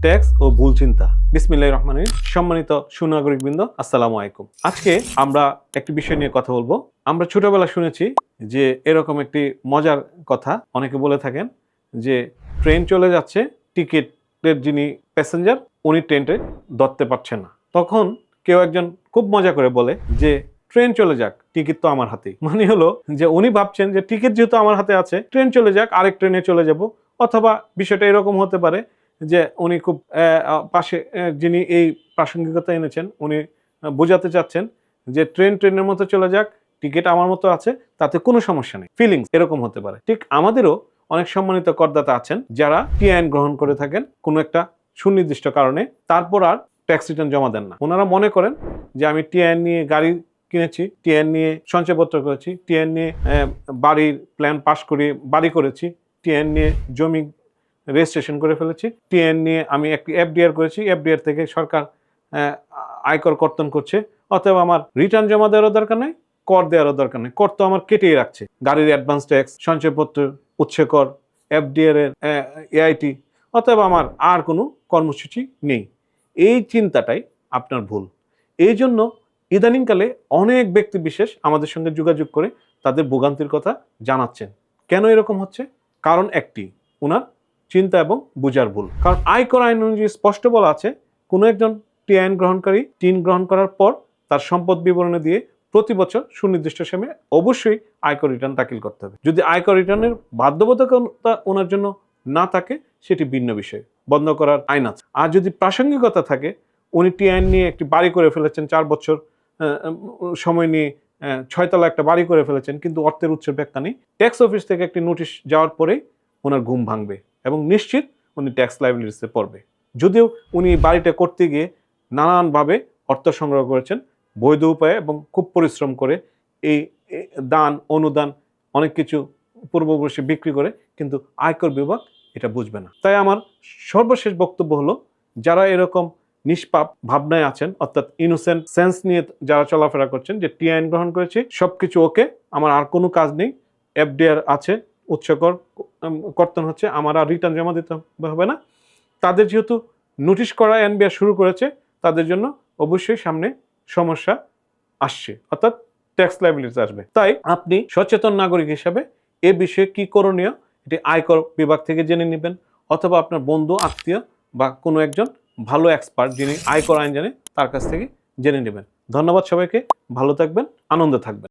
Tax ও ভুল চিন্তা। বিসমিল্লাহির রহমানির রহিম। সম্মানিত সুনাগরিকবৃন্দ, আসসালামু আলাইকুম। আজকে আমরা একটি বিষয় নিয়ে কথা বলবো। আমরা ছোটবেলা শুনেছি যে এরকম একটি মজার কথা অনেকে বলে থাকেন যে ট্রেন চলে যাচ্ছে, টিকিটের যিনি প্যাসেঞ্জার উনি ট্রেনটা ধরতে পারছেন না। তখন কেউ একজন খুব মজা করে বলে যে ট্রেন চলে যাক, টিকিট তো আমার হাতেই। মানে হলো যে উনি ভাবছেন যে টিকিট যেহেতু আমার হাতে আছে, ট্রেন চলে যাক, আরেক ট্রেনে চলে যাব। অথবা বিষয়টা এরকম হতে পারে যে উনি খুব পাশে যিনি এই প্রাসঙ্গিকতা এনেছেন উনি বোঝাতে চাচ্ছেন যে ট্রেনের মতো চলে যাক, টিকিট আমার মতো আছে, তাতে কোনো সমস্যা নেই। ফিলিংস এরকম হতে পারে। ঠিক আমাদেরও অনেক সম্মানিত করদাতা আছেন যারা টিআইএন গ্রহণ করে থাকেন কোনো একটা সুনির্দিষ্ট কারণে, তারপর আর ট্যাক্স রিটার্ন জমা দেন না। ওনারা মনে করেন যে আমি টিআইএন নিয়ে গাড়ি কিনেছি, টিআইএন নিয়ে সঞ্চয়পত্র করেছি, টিআইএন নিয়ে বাড়ির প্ল্যান পাস করে বাড়ি করেছি, টিআইএন নিয়ে জমি রেজিস্ট্রেশন করে ফেলেছি, টিএন নিয়ে আমি একটি এফডিআর করেছি, এফডিআর থেকে সরকার আয়কর কর্তন করছে, অথবা আমার রিটার্ন জমা দেওয়ারও দরকার নেই, কর দেওয়ারও দরকার নেই, কর তো আমার কেটেই রাখছে। গাড়ির অ্যাডভান্স ট্যাক্স, সঞ্চয়পত্র, উৎসে কর, এফডিআর এর এআইটি, অথবা আমার আর কোনো কর্মসূচি নেই। এই চিন্তাটাই আপনার ভুল। এই জন্য ইদানিংকালে অনেক ব্যক্তি বিশেষ আমাদের সঙ্গে যোগাযোগ করে তাদের ভোগান্তির কথা জানাচ্ছেন। কেন এরকম হচ্ছে? কারণ একটি, ওনার চিন্তা এবং বুঝার ভুল। কারণ আয়কর আইন অনুযায়ী স্পষ্ট বলা আছে, কোনো একজন টিআইএন গ্রহণকারী টিন গ্রহণ করার পর তার সম্পদ বিবরণী দিয়ে প্রতি বছর সুনির্দিষ্ট সময়ে অবশ্যই আয়কর রিটার্ন দাখিল করতে হবে। যদি আয়কর রিটার্নের বাধ্যবাধকতা ওনার জন্য না থাকে সেটি ভিন্ন বিষয়, বন্ধ করার আইন আছে। আর যদি প্রাসঙ্গিকতা থাকে, উনি টিআইএন নিয়ে একটি বাড়ি করে ফেলেছেন, 4 বছর সময় নিয়ে 6 তলা একটা বাড়ি করে ফেলেছেন, কিন্তু অর্থের উৎসের ব্যাখ্যা নেই, ট্যাক্স অফিস থেকে একটি নোটিশ যাওয়ার পরেই ওনার ঘুম ভাঙবে এবং নিশ্চিত উনি ট্যাক্স লায়াবিলিটিসে পড়বে। যদিও উনি বাড়িটা করতে গিয়ে নানানভাবে অর্থ সংগ্রহ করেছেন বৈধ উপায়ে এবং খুব পরিশ্রম করে, এই দান অনুদান অনেক কিছু পূর্ববর্ষে বিক্রি করে, কিন্তু আয়কর বিভাগ এটা বুঝবে না। তাই আমার সর্বশেষ বক্তব্য হলো, যারা এরকম নিষ্পাপ ভাবনায় আছেন, অর্থাৎ ইনোসেন্ট সেন্স নিয়ে যারা চলাফেরা করছেন যে টিআইএন গ্রহণ করেছি, সবকিছু ওকে, আমার আর কোনো কাজ নেই, এফডিআর আছে, উৎসকর কর্তন হচ্ছে, আমার আর রিটার্ন জমা দিতে হবে না, তাদের যেহেতু নোটিশ করা এনবিআর শুরু করেছে, তাদের জন্য অবশ্যই সামনে সমস্যা আসছে, অর্থাৎ ট্যাক্স লায়াবিলিটি আসবে। তাই আপনি সচেতন নাগরিক হিসাবে এ বিষয়ে কি করণীয় এটি আয়কর বিভাগ থেকে জেনে নেবেন, অথবা আপনার বন্ধু আত্মীয় বা কোনো একজন ভালো এক্সপার্ট যিনি আয়কর আইন জানে তার কাছ থেকে জেনে নেবেন। ধন্যবাদ সবাইকে, ভালো থাকবেন, আনন্দে থাকবেন।